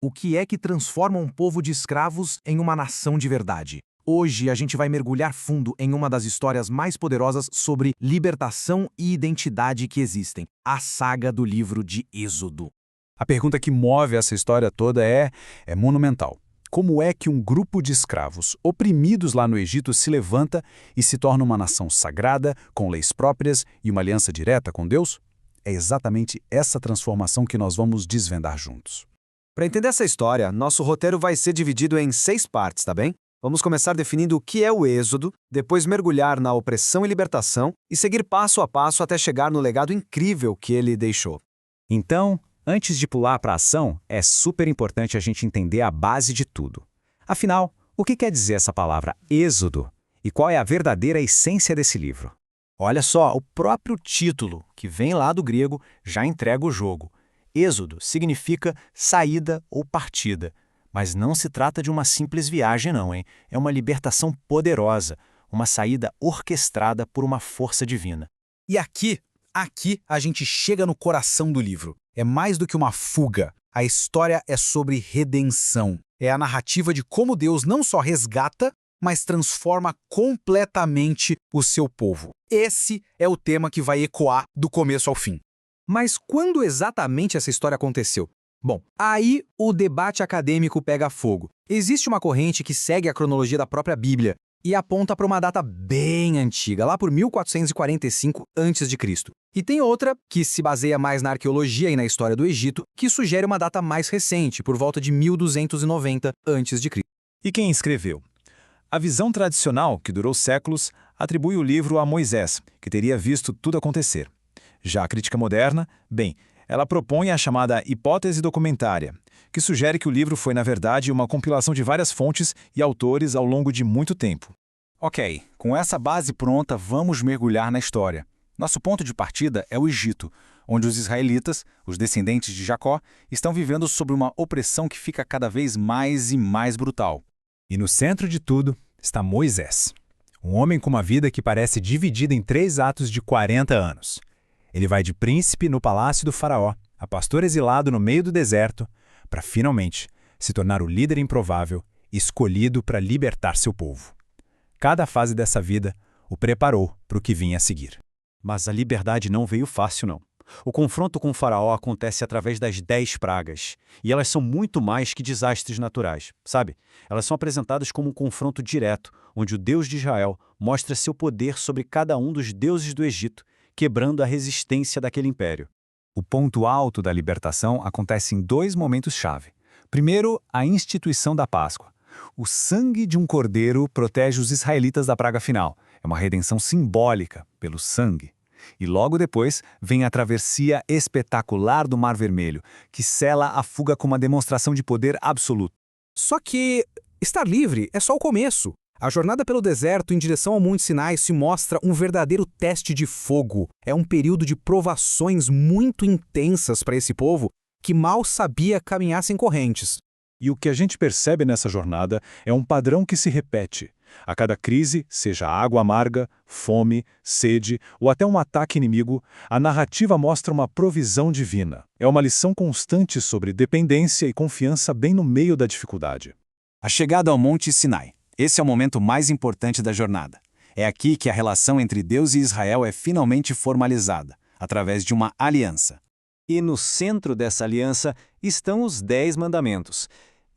O que é que transforma um povo de escravos em uma nação de verdade? Hoje a gente vai mergulhar fundo em uma das histórias mais poderosas sobre libertação e identidade que existem, a saga do livro de Êxodo. A pergunta que move essa história toda é monumental. Como é que um grupo de escravos oprimidos lá no Egito se levanta e se torna uma nação sagrada, com leis próprias e uma aliança direta com Deus? É exatamente essa transformação que nós vamos desvendar juntos. Para entender essa história, nosso roteiro vai ser dividido em 6 partes, tá bem? Vamos começar definindo o que é o Êxodo, depois mergulhar na opressão e libertação e seguir passo a passo até chegar no legado incrível que ele deixou. Então, antes de pular para a ação, é super importante a gente entender a base de tudo. Afinal, o que quer dizer essa palavra Êxodo? E qual é a verdadeira essência desse livro? Olha só, o próprio título, que vem lá do grego, já entrega o jogo. Êxodo significa saída ou partida. Mas não se trata de uma simples viagem, não, hein? É uma libertação poderosa, uma saída orquestrada por uma força divina. E aqui a gente chega no coração do livro. É mais do que uma fuga. A história é sobre redenção. É a narrativa de como Deus não só resgata, mas transforma completamente o seu povo. Esse é o tema que vai ecoar do começo ao fim. Mas quando exatamente essa história aconteceu? Bom, aí o debate acadêmico pega fogo. Existe uma corrente que segue a cronologia da própria Bíblia e aponta para uma data bem antiga, lá por 1445 a.C. E tem outra, que se baseia mais na arqueologia e na história do Egito, que sugere uma data mais recente, por volta de 1290 a.C. E quem escreveu? A visão tradicional, que durou séculos, atribui o livro a Moisés, que teria visto tudo acontecer. Já a crítica moderna, ela propõe a chamada hipótese documentária, que sugere que o livro foi, na verdade, uma compilação de várias fontes e autores ao longo de muito tempo. Ok, com essa base pronta, vamos mergulhar na história. Nosso ponto de partida é o Egito, onde os israelitas, os descendentes de Jacó, estão vivendo sob uma opressão que fica cada vez mais e mais brutal. E no centro de tudo está Moisés, um homem com uma vida que parece dividida em 3 atos de 40 anos. Ele vai de príncipe no palácio do faraó, a pastor exilado no meio do deserto, para finalmente se tornar o líder improvável, escolhido para libertar seu povo. Cada fase dessa vida o preparou para o que vinha a seguir. Mas a liberdade não veio fácil, não. O confronto com o faraó acontece através das 10 pragas, e elas são muito mais que desastres naturais, sabe? Elas são apresentadas como um confronto direto, onde o Deus de Israel mostra seu poder sobre cada um dos deuses do Egito, quebrando a resistência daquele império. O ponto alto da libertação acontece em 2 momentos-chave. Primeiro, a instituição da Páscoa. O sangue de um cordeiro protege os israelitas da praga final. É uma redenção simbólica pelo sangue. E logo depois vem a travessia espetacular do Mar Vermelho, que sela a fuga com uma demonstração de poder absoluto. Só que estar livre é só o começo. A jornada pelo deserto em direção ao Monte Sinai se mostra um verdadeiro teste de fogo. É um período de provações muito intensas para esse povo que mal sabia caminhar sem correntes. E o que a gente percebe nessa jornada é um padrão que se repete. A cada crise, seja água amarga, fome, sede ou até um ataque inimigo, a narrativa mostra uma provisão divina. É uma lição constante sobre dependência e confiança bem no meio da dificuldade. A chegada ao Monte Sinai. Esse é o momento mais importante da jornada. É aqui que a relação entre Deus e Israel é finalmente formalizada, através de uma aliança. E no centro dessa aliança estão os 10 mandamentos.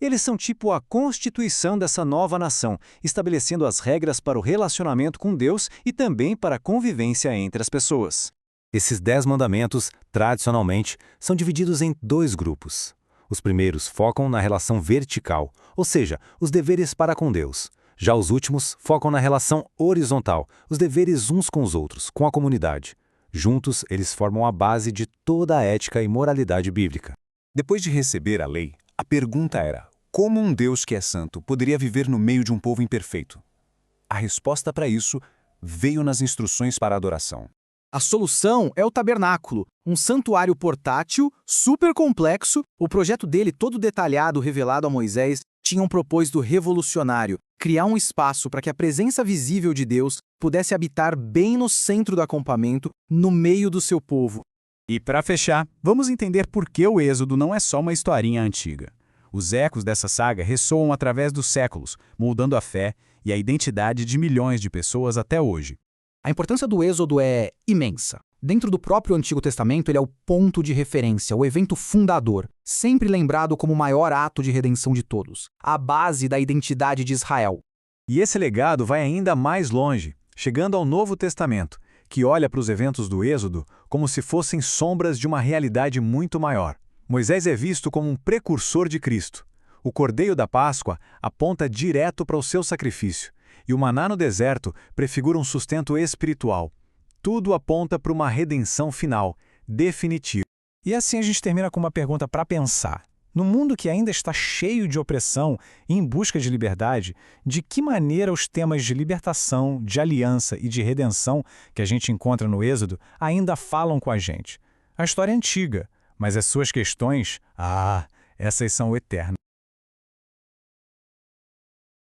Eles são tipo a constituição dessa nova nação, estabelecendo as regras para o relacionamento com Deus e também para a convivência entre as pessoas. Esses 10 mandamentos, tradicionalmente, são divididos em 2 grupos. Os primeiros focam na relação vertical, ou seja, os deveres para com Deus. Já os últimos focam na relação horizontal, os deveres uns com os outros, com a comunidade. Juntos, eles formam a base de toda a ética e moralidade bíblica. Depois de receber a lei, a pergunta era: como um Deus que é santo poderia viver no meio de um povo imperfeito? A resposta para isso veio nas instruções para a adoração. A solução é o tabernáculo, um santuário portátil, super complexo. O projeto dele, todo detalhado, revelado a Moisés, tinha um propósito revolucionário: criar um espaço para que a presença visível de Deus pudesse habitar bem no centro do acampamento, no meio do seu povo. E para fechar, vamos entender por que o Êxodo não é só uma historinha antiga. Os ecos dessa saga ressoam através dos séculos, moldando a fé e a identidade de milhões de pessoas até hoje. A importância do Êxodo é imensa. Dentro do próprio Antigo Testamento, ele é o ponto de referência, o evento fundador, sempre lembrado como o maior ato de redenção de todos, a base da identidade de Israel. E esse legado vai ainda mais longe, chegando ao Novo Testamento, que olha para os eventos do Êxodo como se fossem sombras de uma realidade muito maior. Moisés é visto como um precursor de Cristo. O Cordeiro da Páscoa aponta direto para o seu sacrifício, e o maná no deserto prefigura um sustento espiritual. Tudo aponta para uma redenção final, definitiva. E assim a gente termina com uma pergunta para pensar. No mundo que ainda está cheio de opressão e em busca de liberdade, de que maneira os temas de libertação, de aliança e de redenção que a gente encontra no Êxodo ainda falam com a gente? A história é antiga, mas as suas questões, essas são eternas.